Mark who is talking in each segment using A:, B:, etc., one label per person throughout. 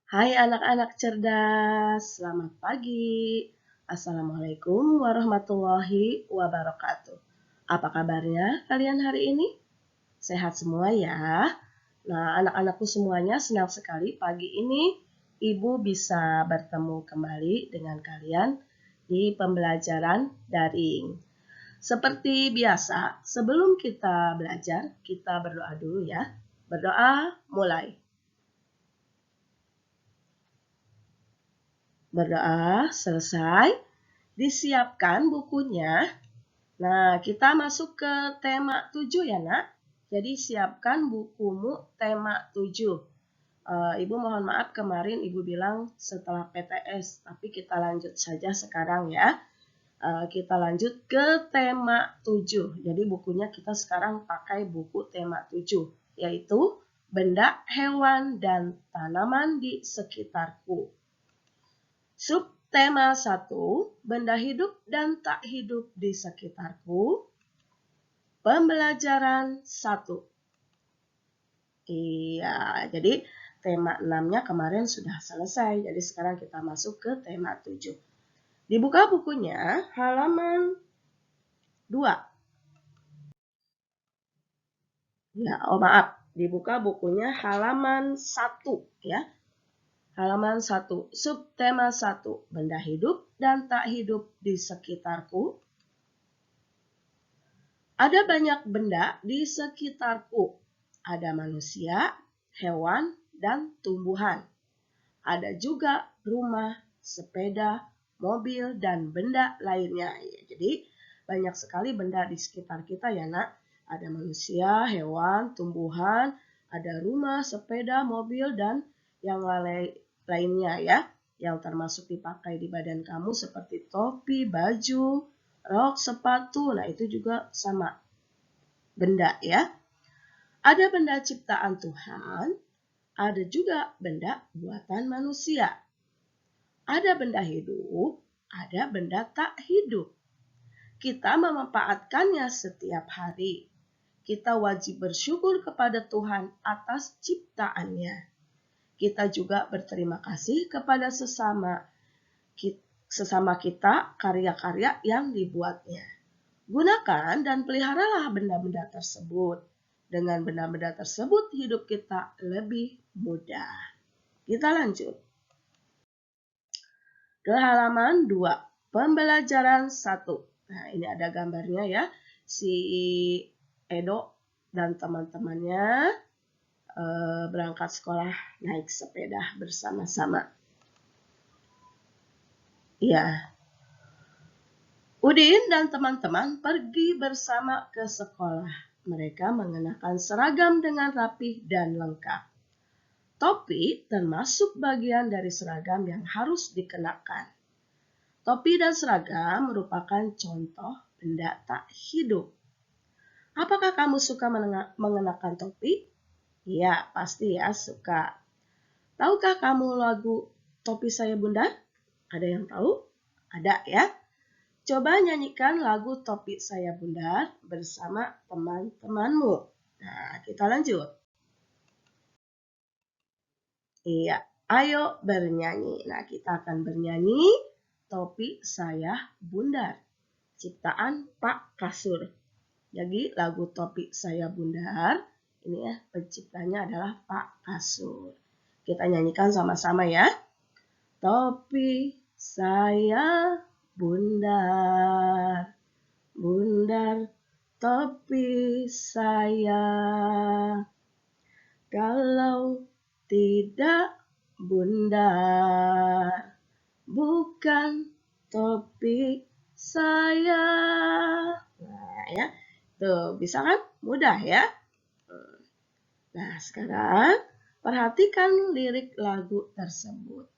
A: Hai anak-anak cerdas, selamat pagi. Assalamualaikum warahmatullahi wabarakatuh. Apa kabarnya kalian hari ini? Sehat semua ya? Nah, anak-anakku semuanya senang sekali pagi ini Ibu bisa bertemu kembali dengan kalian di pembelajaran daring. Seperti biasa, sebelum kita belajar, kita berdoa dulu ya. Berdoa mulai. Berdoa selesai, disiapkan bukunya. Nah, kita masuk ke tema 7 ya, Nak. Jadi siapkan bukumu tema 7. Ibu mohon maaf kemarin Ibu bilang setelah PTS, tapi kita lanjut saja sekarang ya. Kita lanjut ke tema 7. Jadi bukunya kita sekarang pakai buku tema 7, yaitu benda, hewan, dan tanaman di sekitarku. Subtema 1, benda hidup dan tak hidup di sekitarku. Pembelajaran 1. Iya, jadi tema 6-nya kemarin sudah selesai. Jadi sekarang kita masuk ke tema 7. Dibuka bukunya halaman 2. Ya, maaf. Dibuka bukunya halaman 1 ya. Halaman 1, subtema 1, benda hidup dan tak hidup di sekitarku. Ada banyak benda di sekitarku. Ada manusia, hewan, dan tumbuhan. Ada juga rumah, sepeda, mobil, dan benda lainnya. Jadi banyak sekali benda di sekitar kita ya nak. Ada manusia, hewan, tumbuhan, ada rumah, sepeda, mobil, dan yang lainnya ya. Yang termasuk dipakai di badan kamu seperti topi, baju, rok, sepatu. Nah itu juga sama benda ya. Ada benda ciptaan Tuhan, ada juga benda buatan manusia. Ada benda hidup, ada benda tak hidup. Kita memanfaatkannya setiap hari. Kita wajib bersyukur kepada Tuhan atas ciptaannya. Kita juga berterima kasih kepada sesama kita karya-karya yang dibuatnya. Gunakan dan peliharalah benda-benda tersebut. Dengan benda-benda tersebut hidup kita lebih mudah. Kita lanjut ke halaman 2, pembelajaran 1. Nah, ini ada gambarnya ya. Si Edo dan teman-temannya berangkat sekolah naik sepeda bersama-sama. Ya. Udin dan teman-teman pergi bersama ke sekolah. Mereka mengenakan seragam dengan rapih dan lengkap. Topi termasuk bagian dari seragam yang harus dikenakan. Topi dan seragam merupakan contoh benda tak hidup. Apakah kamu suka mengenakan topi? Ya, pasti ya suka. Tahukah kamu lagu Topi Saya Bunda? Ada yang tahu? Ada ya. Coba nyanyikan lagu Topi Saya Bundar bersama teman-temanmu. Nah, kita lanjut. Iya, ayo bernyanyi. Nah, kita akan bernyanyi Topi Saya Bundar, ciptaan Pak Kasur. Jadi lagu Topi Saya Bundar, ini ya penciptanya adalah Pak Kasur. Kita nyanyikan sama-sama ya. Topi saya bundar, bundar topi saya. Kalau tidak bundar, bukan topi saya. Nah ya, tuh bisa kan? Mudah ya. Nah sekarang perhatikan lirik lagu tersebut.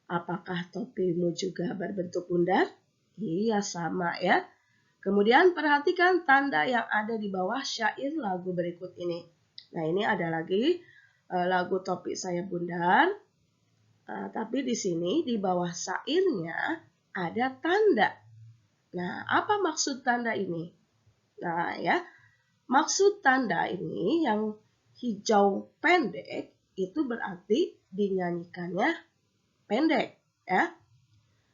A: Apakah topimu juga berbentuk bundar? Iya sama ya. Kemudian perhatikan tanda yang ada di bawah syair lagu berikut ini. Nah ini ada lagi lagu Topi Saya Bundar. Tapi di sini di bawah syairnya ada tanda. Nah apa maksud tanda ini? Nah ya, maksud tanda ini yang hijau pendek itu berarti dinyanyikannya pendek, ya.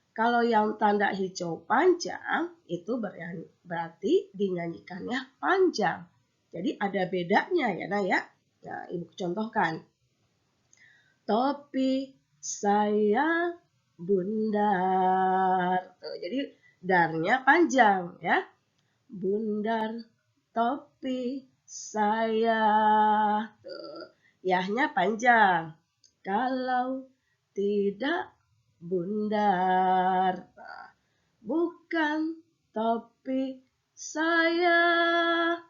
A: Kalau yang tanda hijau panjang itu berarti dinyanyikannya panjang. Jadi ada bedanya ya, Nah ya. Nah, Ibu contohkan. Topi saya bundar. Tuh, jadi darnya panjang ya. Bundar topi saya. Tuh, yahnya panjang. Kalau tidak bundar, bukan topi saya.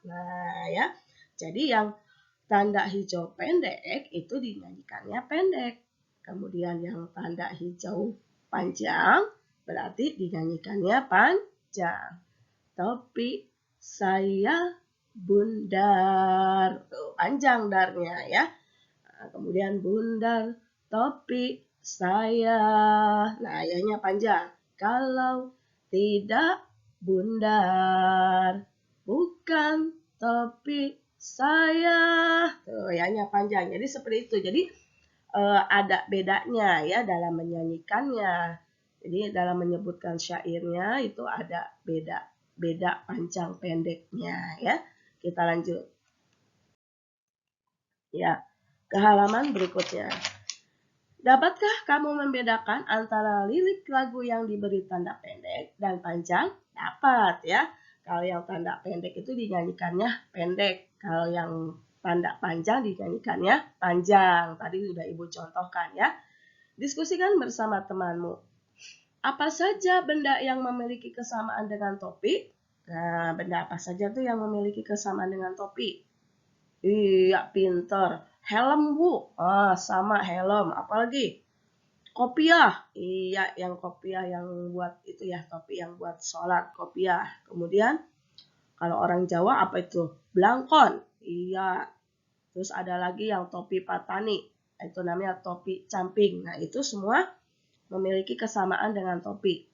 A: Nah ya, jadi yang tanda hijau pendek itu dinyanyikannya pendek. Kemudian yang tanda hijau panjang berarti dinyanyikannya panjang. Topi saya bundar. Tuh, panjang darnya ya. Nah, kemudian bundar topi saya. Nah, ayahnya panjang. Kalau tidak bundar, bukan topi saya. Tuh, ayahnya panjang. Jadi seperti itu. Jadi ada bedanya ya dalam menyanyikannya. Jadi dalam menyebutkan syairnya itu ada beda panjang pendeknya ya. Kita lanjut. Ya, ke halaman berikutnya. Dapatkah kamu membedakan antara lirik lagu yang diberi tanda pendek dan panjang? Dapat ya. Kalau yang tanda pendek itu dinyanyikannya pendek. Kalau yang tanda panjang dinyanyikannya panjang. Tadi sudah Ibu contohkan ya. Diskusikan bersama temanmu. Apa saja benda yang memiliki kesamaan dengan topi? Nah, benda apa saja tuh yang memiliki kesamaan dengan topi? Iya, pinter. Helm, Bu. Sama helm. Apalagi? Kopiah. Iya, yang kopiah yang buat itu ya, topi yang buat sholat, kopiah. Kemudian, kalau orang Jawa apa itu? Blangkon. Iya. Terus ada lagi yang topi patani. Itu namanya topi camping. Nah, itu semua memiliki kesamaan dengan topi.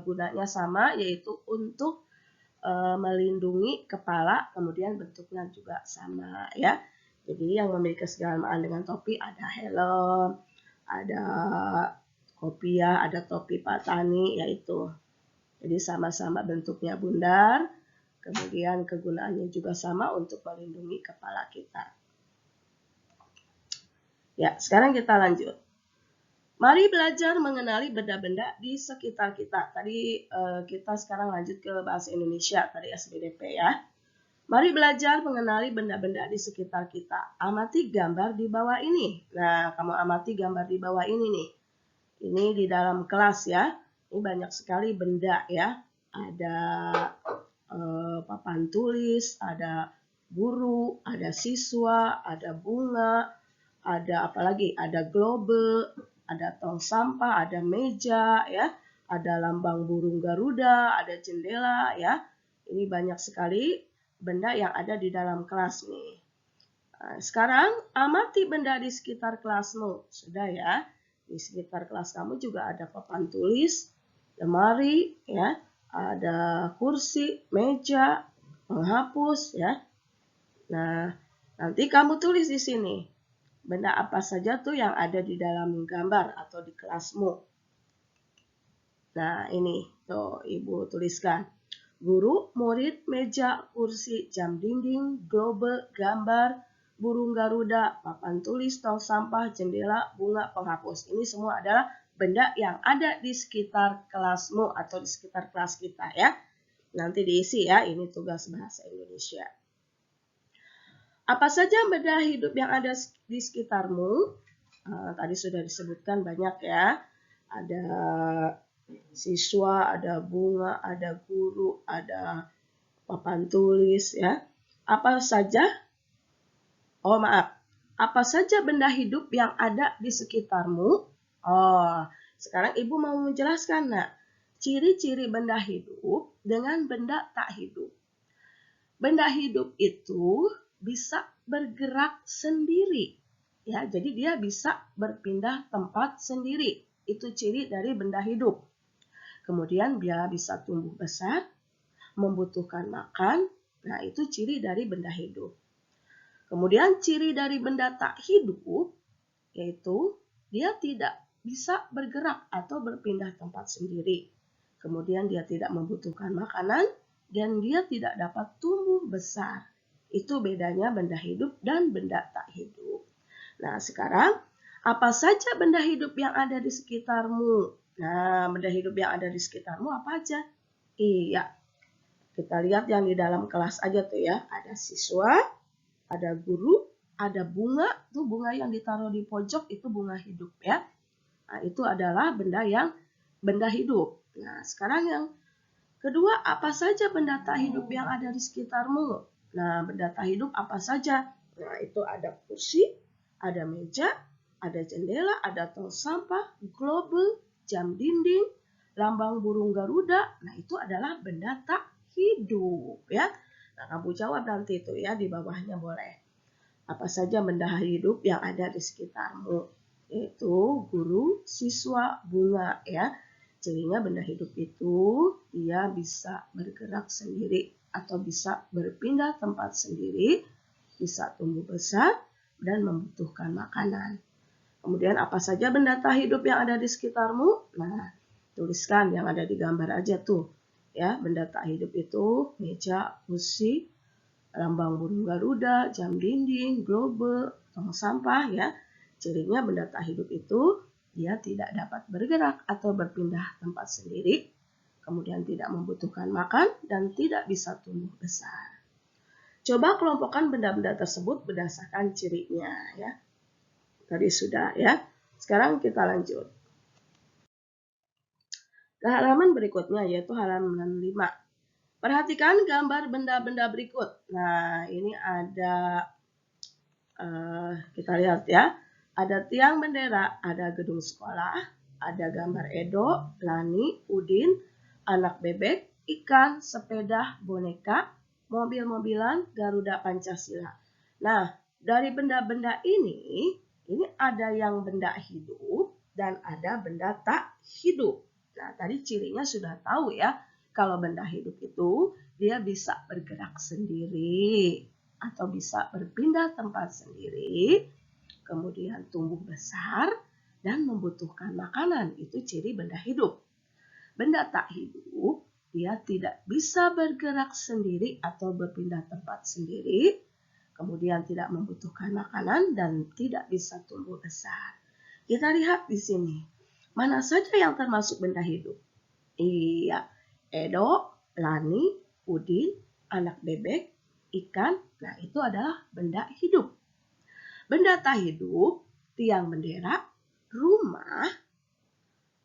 A: Gunanya sama, yaitu untuk melindungi kepala, kemudian bentuknya juga sama ya. Jadi yang memiliki kesamaan dengan topi ada helm, ada kopiah, ada topi patani yaitu. Jadi sama-sama bentuknya bundar, kemudian kegunaannya juga sama untuk melindungi kepala kita. Ya, sekarang kita lanjut. Mari belajar mengenali benda-benda di sekitar kita. Tadi kita sekarang lanjut ke bahasa Indonesia, tadi SBDP ya. Mari belajar mengenali benda-benda di sekitar kita. Amati gambar di bawah ini. Nah, kamu amati gambar di bawah ini nih. Ini di dalam kelas ya. Ini banyak sekali benda ya. Ada papan tulis, ada guru, ada siswa, ada bunga, ada apa lagi? Ada globe, ada tong sampah, ada meja ya, ada lambang burung Garuda, ada jendela ya. Ini banyak sekali benda yang ada di dalam kelas nih. Nah, sekarang amati benda di sekitar kelasmu. Sudah ya. Di sekitar kelas kamu juga ada papan tulis, lemari ya, ada kursi, meja, penghapus ya. Nah, nanti kamu tulis di sini. Benda apa saja tuh yang ada di dalam gambar atau di kelasmu. Nah, ini tuh Ibu tuliskan. Guru, murid, meja, kursi, jam dinding, globe, gambar, burung Garuda, papan tulis, tong sampah, jendela, bunga, penghapus. Ini semua adalah benda yang ada di sekitar kelasmu atau di sekitar kelas kita ya. Nanti diisi ya, ini tugas bahasa Indonesia. Apa saja benda hidup yang ada di sekitarmu? Tadi sudah disebutkan banyak ya. Ada siswa, ada bunga, ada guru, ada papan tulis ya. Apa saja? Oh maaf. Apa saja benda hidup yang ada di sekitarmu? Oh, sekarang Ibu mau menjelaskan nak. Ciri-ciri benda hidup dengan benda tak hidup. Benda hidup itu bisa bergerak sendiri. Ya, jadi dia bisa berpindah tempat sendiri. Itu ciri dari benda hidup. Kemudian dia bisa tumbuh besar, membutuhkan makan. Nah, itu ciri dari benda hidup. Kemudian ciri dari benda tak hidup yaitu dia tidak bisa bergerak atau berpindah tempat sendiri. Kemudian dia tidak membutuhkan makanan dan dia tidak dapat tumbuh besar. Itu bedanya benda hidup dan benda tak hidup. Nah, sekarang apa saja benda hidup yang ada di sekitarmu? Nah, benda hidup yang ada di sekitarmu apa aja? Iya, kita lihat yang di dalam kelas aja tuh ya. Ada siswa, ada guru, ada bunga. Tuh bunga yang ditaruh di pojok itu bunga hidup ya. Nah, itu adalah benda hidup. Nah, sekarang yang kedua, apa saja benda tak hidup yang ada di sekitarmu? Nah, benda tak hidup apa saja? Nah, itu ada kursi, ada meja, ada jendela, ada tong sampah, globel, jam dinding, lambang burung Garuda. Nah, itu adalah benda tak hidup ya. Nah, kamu jawab nanti itu ya di bawahnya boleh. Apa saja benda hidup yang ada di sekitarmu? Yaitu guru, siswa, bunga ya. Cirinya benda hidup itu dia bisa bergerak sendiri atau bisa berpindah tempat sendiri, bisa tumbuh besar dan membutuhkan makanan. Kemudian apa saja benda tak hidup yang ada di sekitarmu? Nah, tuliskan yang ada di gambar aja tuh. Ya, benda tak hidup itu meja, kursi, lambang burung Garuda, jam dinding, globel, tong sampah ya. Cirinya benda tak hidup itu dia tidak dapat bergerak atau berpindah tempat sendiri, kemudian tidak membutuhkan makan dan tidak bisa tumbuh besar. Coba kelompokkan benda-benda tersebut berdasarkan cirinya ya. Tadi sudah ya. Sekarang kita lanjut. Ke halaman berikutnya yaitu halaman 5. Perhatikan gambar benda-benda berikut. Nah, ini ada kita lihat ya. Ada tiang bendera, ada gedung sekolah, ada gambar Edo, Lani, Udin, anak bebek, ikan, sepeda, boneka, mobil-mobilan, Garuda Pancasila. Nah, dari benda-benda ini ada yang benda hidup dan ada benda tak hidup. Nah, tadi cirinya sudah tahu ya. Kalau benda hidup itu dia bisa bergerak sendiri atau bisa berpindah tempat sendiri, kemudian tumbuh besar dan membutuhkan makanan. Itu ciri benda hidup. Benda tak hidup, dia tidak bisa bergerak sendiri atau berpindah tempat sendiri, kemudian tidak membutuhkan makanan dan tidak bisa tumbuh besar. Kita lihat di sini, mana saja yang termasuk benda hidup? Iya, Edo, Lani, Udin, anak bebek, ikan. Nah, itu adalah benda hidup. Benda tak hidup, tiang bendera, rumah,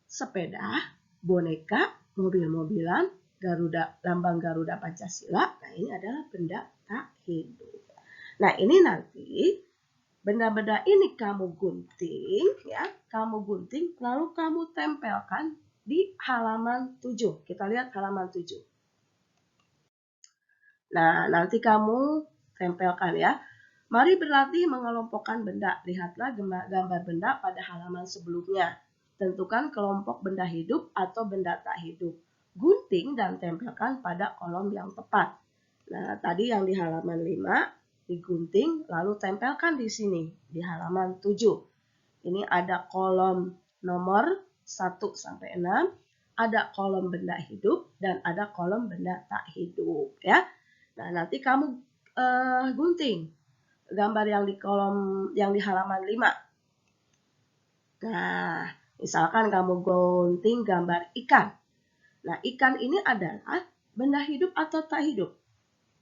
A: sepeda, boneka, mobil-mobilan, Garuda, lambang Garuda Pancasila. Nah, ini adalah benda tak hidup. Nah, ini nanti benda-benda ini kamu gunting ya, kamu gunting lalu kamu tempelkan di halaman 7. Kita lihat halaman 7. Nah, nanti kamu tempelkan ya. Mari berlatih mengelompokkan benda. Lihatlah gambar benda pada halaman sebelumnya. Tentukan kelompok benda hidup atau benda tak hidup. Gunting dan tempelkan pada kolom yang tepat. Nah, tadi yang di halaman 5 digunting lalu tempelkan di sini di halaman 7. Ini ada kolom nomor 1 sampai 6, ada kolom benda hidup dan ada kolom benda tak hidup ya. Nah, nanti kamu gunting gambar yang di kolom yang di halaman 5. Nah, misalkan kamu gunting gambar ikan. Nah, ikan ini adalah benda hidup atau tak hidup?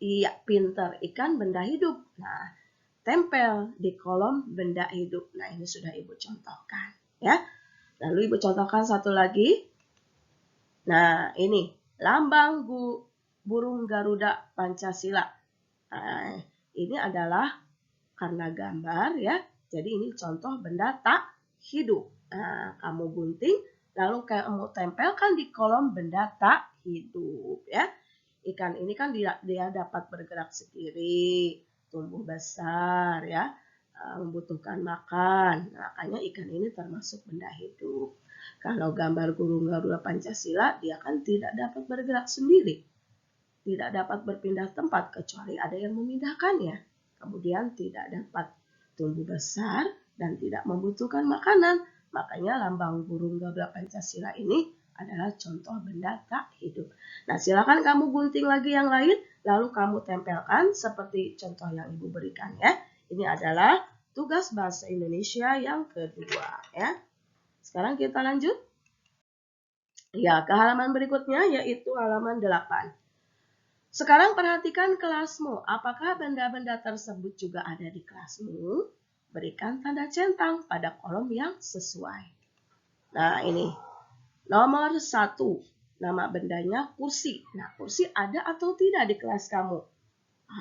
A: Iya, pinter. Ikan benda hidup. Nah, tempel di kolom benda hidup. Nah, ini sudah Ibu contohkan ya. Lalu Ibu contohkan satu lagi. Nah, ini lambang burung Garuda Pancasila. Nah, ini adalah karena gambar ya. Jadi ini contoh benda tak hidup. Nah, kamu gunting lalu kamu tempelkan di kolom benda tak hidup ya. Ikan ini kan dia dapat bergerak sendiri, tumbuh besar ya, membutuhkan makan. Makanya ikan ini termasuk benda hidup. Kalau gambar burung Garuda Pancasila, dia kan tidak dapat bergerak sendiri. Tidak dapat berpindah tempat kecuali ada yang memindahkannya. kemudian tidak dapat tumbuh besar dan tidak membutuhkan makanan. Makanya lambang burung gagak Pancasila ini adalah contoh benda tak hidup. Nah, silakan kamu gunting lagi yang lain, lalu kamu tempelkan seperti contoh yang Ibu berikan ya. Ini adalah tugas bahasa Indonesia yang kedua ya. Sekarang kita lanjut. Ya, ke halaman berikutnya yaitu halaman 8. Sekarang perhatikan kelasmu. Apakah benda-benda tersebut juga ada di kelasmu? Berikan tanda centang pada kolom yang sesuai. Nah, ini. Nomor 1. Nama bendanya kursi. Nah, kursi ada atau tidak di kelas kamu?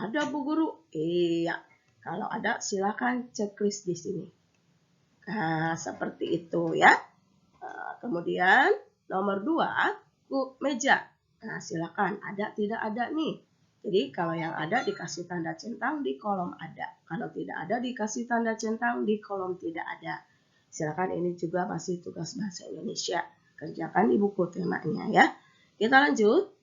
A: Ada, Bu Guru. Iya. Kalau ada, silakan checklist di sini. Nah, seperti itu ya. Kemudian nomor 2, meja. Nah, silakan ada tidak ada nih. Jadi kalau yang ada dikasih tanda centang di kolom ada. Kalau tidak ada dikasih tanda centang di kolom tidak ada. Silakan, ini juga masih tugas bahasa Indonesia. Kerjakan di buku temanya ya. Kita lanjut.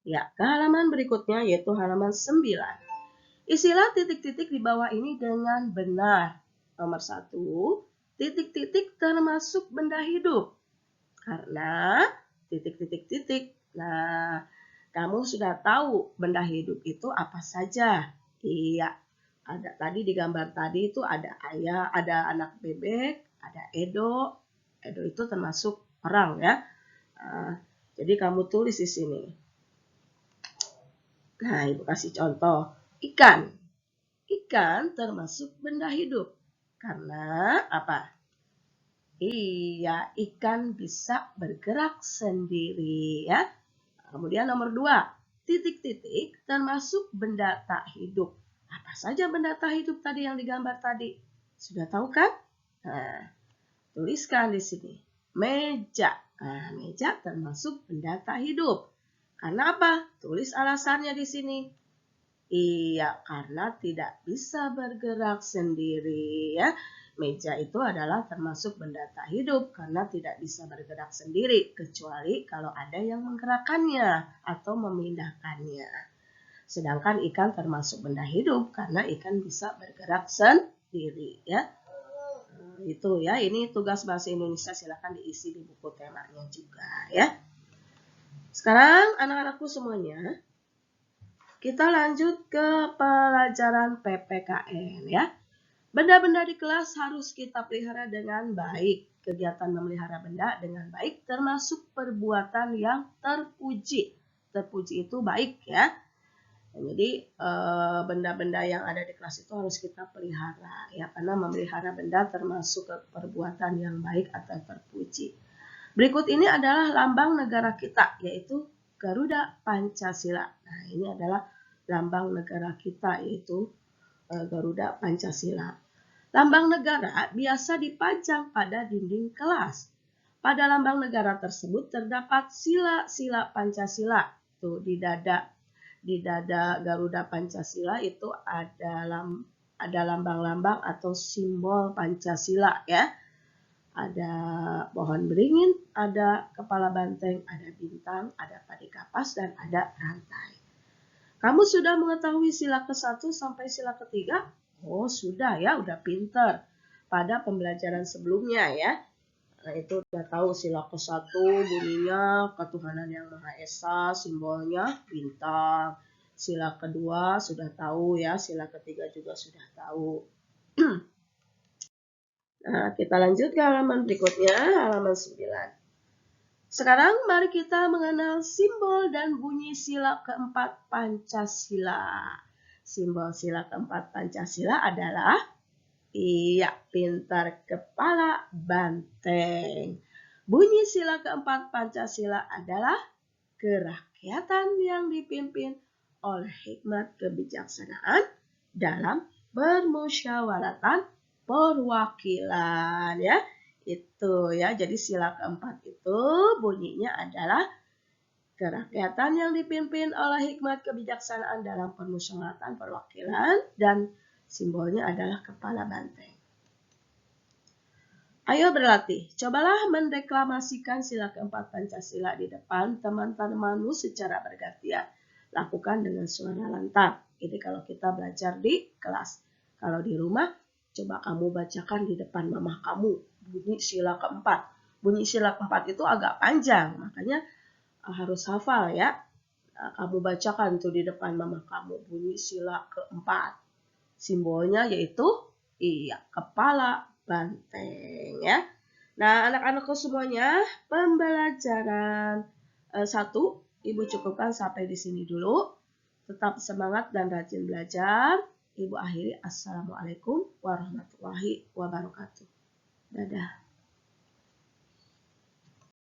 A: Ya, ke halaman berikutnya yaitu halaman 9. Isilah titik-titik di bawah ini dengan benar. Nomor 1, titik-titik termasuk benda hidup. Karena titik-titik-titik. Nah, kamu sudah tahu benda hidup itu apa saja. Iya, ada tadi di gambar tadi itu ada ayah, ada anak bebek, ada Edo. Edo itu termasuk orang ya. Jadi kamu tulis di sini. Nah, Ibu kasih contoh. Ikan. Ikan termasuk benda hidup. Karena apa? Iya, ikan bisa bergerak sendiri ya. Kemudian nomor 2, titik-titik termasuk benda tak hidup. Apa saja benda tak hidup tadi yang digambar tadi? Sudah tahu kan? Nah, tuliskan di sini. Meja. Nah, meja termasuk benda tak hidup. Karena apa? Tulis alasannya di sini. Iya, karena tidak bisa bergerak sendiri ya. Meja itu adalah termasuk benda tak hidup karena tidak bisa bergerak sendiri kecuali kalau ada yang menggerakkannya atau memindahkannya. Sedangkan ikan termasuk benda hidup karena ikan bisa bergerak sendiri ya. Itu ya, ini tugas bahasa Indonesia, silakan diisi di buku temanya juga ya. Sekarang anak-anakku semuanya, kita lanjut ke pelajaran PPKN ya. Benda-benda di kelas harus kita pelihara dengan baik. Kegiatan memelihara benda dengan baik termasuk perbuatan yang terpuji. Terpuji itu baik ya. Jadi benda-benda yang ada di kelas itu harus kita pelihara ya, karena memelihara benda termasuk perbuatan yang baik atau terpuji. Berikut ini adalah lambang negara kita, yaitu Garuda Pancasila. Nah, ini adalah lambang negara kita, yaitu Garuda Pancasila. Lambang negara biasa dipajang pada dinding kelas. Pada lambang negara tersebut terdapat sila-sila Pancasila. Tuh di dada Garuda Pancasila itu ada lambang-lambang atau simbol Pancasila ya. Ada pohon beringin, ada kepala banteng, ada bintang, ada padi kapas, dan ada rantai. Kamu sudah mengetahui sila ke-1 sampai sila ke-3? Oh, sudah ya, udah pinter. Pada pembelajaran sebelumnya ya. Nah, itu udah tahu sila ke-1 bunyinya ketuhanan yang Maha Esa, simbolnya bintang. Sila kedua sudah tahu ya, sila ketiga juga sudah tahu. Nah, kita lanjut ke halaman berikutnya, halaman 9. Sekarang mari kita mengenal simbol dan bunyi sila keempat Pancasila. Simbol sila keempat Pancasila adalah, iya, pintar kepala banteng. Bunyi sila keempat Pancasila adalah kerakyatan yang dipimpin oleh hikmat kebijaksanaan dalam permusyawaratan perwakilan ya. Itu ya, jadi sila keempat itu bunyinya adalah kerakyatan yang dipimpin oleh hikmat kebijaksanaan dalam permusyawaratan perwakilan dan simbolnya adalah kepala banteng. Ayo berlatih, cobalah mendeklamasikan sila keempat Pancasila di depan teman-temanmu secara bergantian. Lakukan dengan suara lantang. Ini kalau kita belajar di kelas. Kalau di rumah, coba kamu bacakan di depan mamah kamu bunyi sila keempat. Bunyi sila keempat itu agak panjang, makanya harus hafal ya. Kamu bacakan tuh di depan mamah kamu bunyi sila keempat. Simbolnya yaitu kepala banteng ya. Nah, anak-anakku semuanya, pembelajaran 1 Ibu cukupkan sampai di sini dulu. Tetap semangat dan rajin belajar. Ibu akhiri, assalamualaikum warahmatullahi wabarakatuh. Dadah.